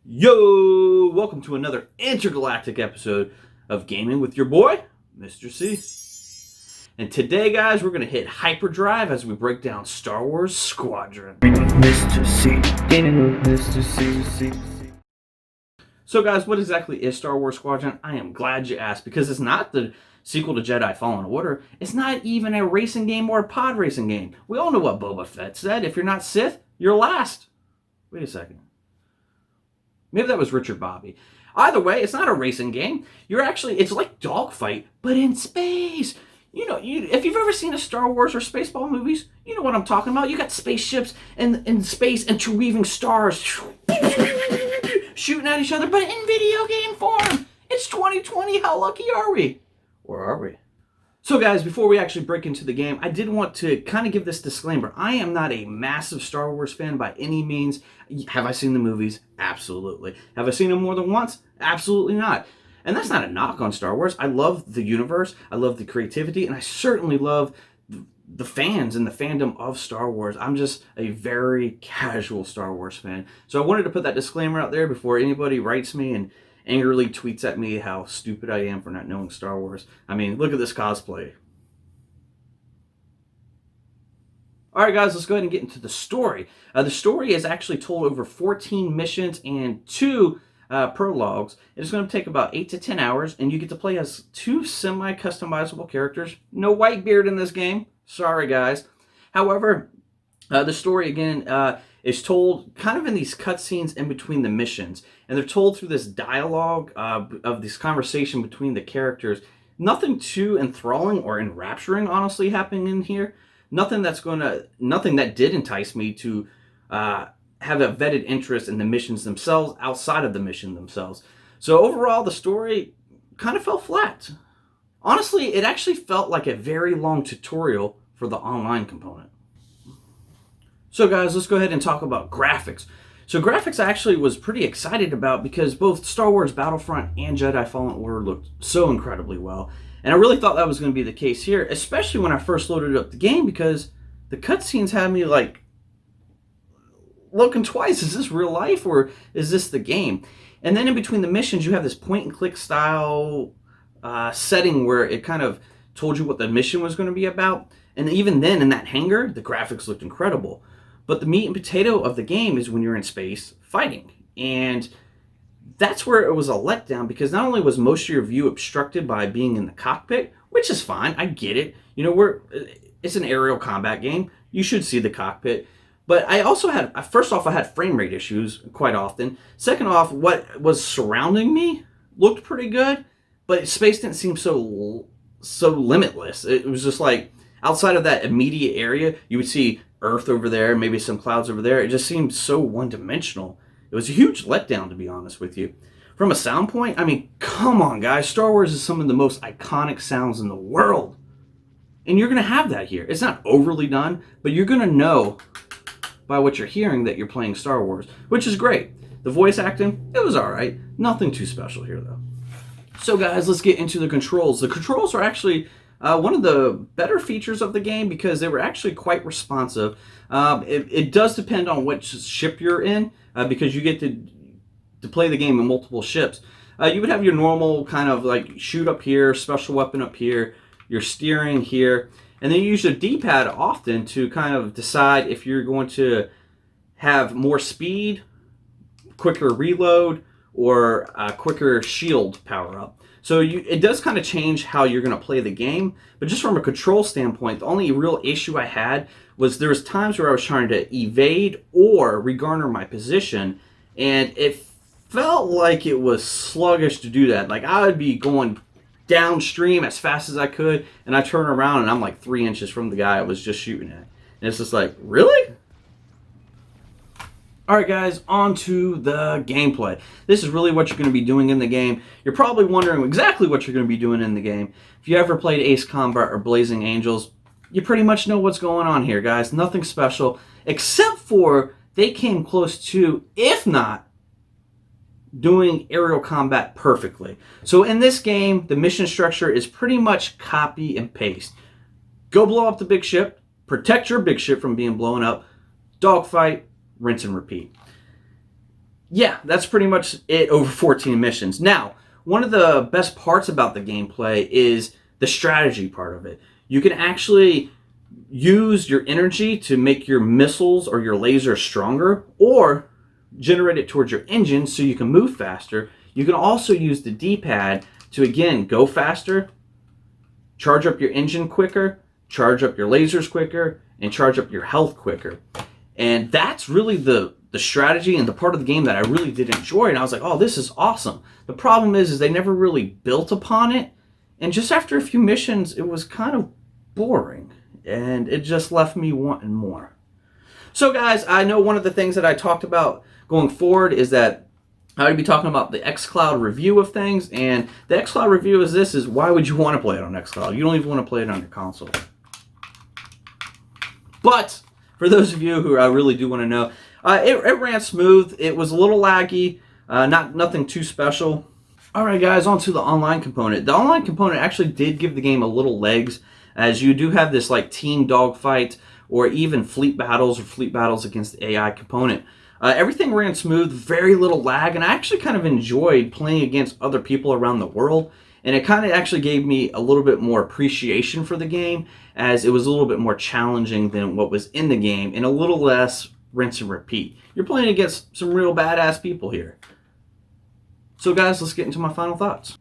Yo, welcome to another intergalactic episode of Gaming with your boy, Mr. C. And today, guys, we're going to hit hyperdrive as we break down Star Wars Squadrons. Mr. C, gaming with Mr. C. So, guys, what exactly is Star Wars Squadron? I am glad you asked, because it's not the sequel to Jedi Fallen Order. It's not even a racing game or a pod racing game. We all know what Boba Fett said. If you're not Sith, you're last. Wait a second. Maybe that was Richard Bobby. Either way, it's not a racing game. It's like Dogfight, but in space. If you've ever seen a Star Wars or Spaceball movies, you know what I'm talking about. You got spaceships in space interweaving stars shooting at each other, but in video game form. It's 2020. How lucky are we? Or are we? So, guys, before we actually break into the game, I did want to kind of give this disclaimer. I am not a massive Star Wars fan by any means. Have I seen the movies? Absolutely. Have I seen them more than once? Absolutely not. And that's not a knock on Star Wars. I love the universe. I love the creativity. And I certainly love the fans and the fandom of Star Wars. I'm just a very casual Star Wars fan. So I wanted to put that disclaimer out there before anybody writes me and angrily tweets at me how stupid I am for not knowing Star Wars. I mean, look at this cosplay. Alright, guys, let's go ahead and get into the story. The story is actually told over 14 missions and 2 prologues. It's going to take about 8 to 10 hours, and you get to play as 2 semi-customizable characters. No Whitebeard in this game. Sorry, guys. However, the story, again, is told kind of in these cutscenes in between the missions. And they're told through this dialogue of this conversation between the characters. Nothing too enthralling or enrapturing, honestly, happening in here. Nothing that did entice me to have a vetted interest in the missions themselves outside of the mission themselves. So overall, the story kind of fell flat. Honestly, it actually felt like a very long tutorial for the online component. So, guys, let's go ahead and talk about graphics. So graphics I actually was pretty excited about because both Star Wars Battlefront and Jedi Fallen Order looked so incredibly well. And I really thought that was going to be the case here, especially when I first loaded up the game, because the cutscenes had me like looking twice. Is this real life or is this the game? And then in between the missions, you have this point and click style setting where it kind of told you what the mission was going to be about. And even then, in that hangar, the graphics looked incredible. But the meat and potato of the game is when you're in space fighting. And that's where it was a letdown, because not only was most of your view obstructed by being in the cockpit, which is fine, I get it. It's an aerial combat game. You should see the cockpit. But I also first off, I had frame rate issues quite often. Second off, what was surrounding me looked pretty good, but space didn't seem so limitless. It was just like, outside of that immediate area, you would see Earth over there, maybe some clouds over there. It just seemed so one-dimensional. It was a huge letdown, to be honest with you. From a sound point, I mean, come on, guys. Star Wars is some of the most iconic sounds in the world. And you're going to have that here. It's not overly done, but you're going to know by what you're hearing that you're playing Star Wars, which is great. The voice acting, it was all right. Nothing too special here, though. So, guys, let's get into the controls. The controls are actually one of the better features of the game because they were actually quite responsive. It does depend on which ship you're in because you get to play the game in multiple ships. You would have your normal kind of like shoot up here, special weapon up here, your steering here, and then you use your D-pad often to kind of decide if you're going to have more speed, quicker reload, or a quicker shield power up. So it does kind of change how you're going to play the game. But just from a control standpoint, the only real issue I had was there was times where I was trying to evade or regarner my position, and it felt like it was sluggish to do that. Like I would be going downstream as fast as I could, and I turn around and I'm like 3 inches from the guy I was just shooting at. And it's just like, really? Alright, guys, on to the gameplay. This is really what you're going to be doing in the game. You're probably wondering exactly what you're going to be doing in the game. If you ever played Ace Combat or Blazing Angels, you pretty much know what's going on here, guys. Nothing special, except for they came close to, if not, doing aerial combat perfectly. So in this game, the mission structure is pretty much copy and paste. Go blow up the big ship, protect your big ship from being blown up, dogfight, rinse and repeat. yeah, that's pretty much it over 14 missions. Now, one of the best parts about the gameplay is the strategy part of it. You can actually use your energy to make your missiles or your lasers stronger, or generate it towards your engine so you can move faster. You can also use the D-pad to, again, go faster, charge up your engine quicker, charge up your lasers quicker, and charge up your health quicker. And that's really the strategy and the part of the game that I really did enjoy. And I was like, oh, this is awesome. The problem is they never really built upon it. And just after a few missions, it was kind of boring. And it just left me wanting more. So guys, I know one of the things that I talked about going forward is that I would be talking about the xCloud review of things. And the xCloud review is why would you want to play it on xCloud? You don't even want to play it on your console. But for those of you who really do want to know, it ran smooth. It was a little laggy, nothing too special. All right, guys, on to the online component. The online component actually did give the game a little legs, as you do have this like team dogfight or even fleet battles against the AI component. Everything ran smooth, very little lag, and I actually kind of enjoyed playing against other people around the world. And it kind of actually gave me a little bit more appreciation for the game, as it was a little bit more challenging than what was in the game and a little less rinse and repeat. You're playing against some real badass people here. So guys, let's get into my final thoughts.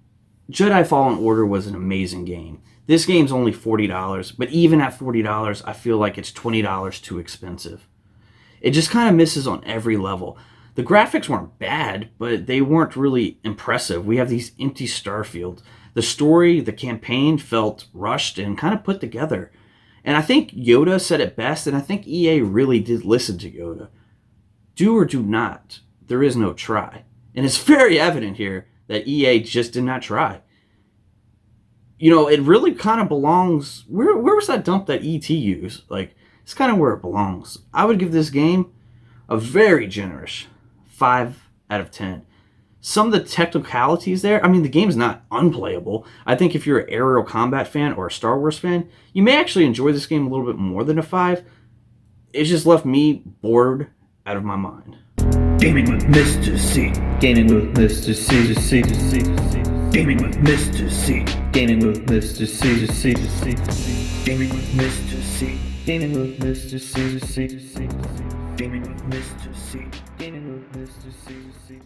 Jedi Fallen Order was an amazing game. This game's only $40, but even at $40, I feel like it's $20 too expensive. It just kind of misses on every level. The graphics weren't bad, but they weren't really impressive. We have these empty starfields. The story, the campaign felt rushed and kind of put together. And I think Yoda said it best, and I think EA really did listen to Yoda. Do or do not. There is no try. And it's very evident here that EA just did not try. You know, it really kind of belongs... Where was that dump that ET used? Like, it's kind of where it belongs. I would give this game a very generous 5 out of 10. Some of the technicalities there, I mean, the game's not unplayable. I think if you're an aerial combat fan or a Star Wars fan, you may actually enjoy this game a little bit more than a 5. It just left me bored out of my mind. Gaming with Mr. C. Gaming with Mr. C. Gaming with Mr. C. Gaming with Mr. C. Gaming with Mr. C. Gaming with Mr. C. Gaming with Mr. C. Gaming with Mr. C.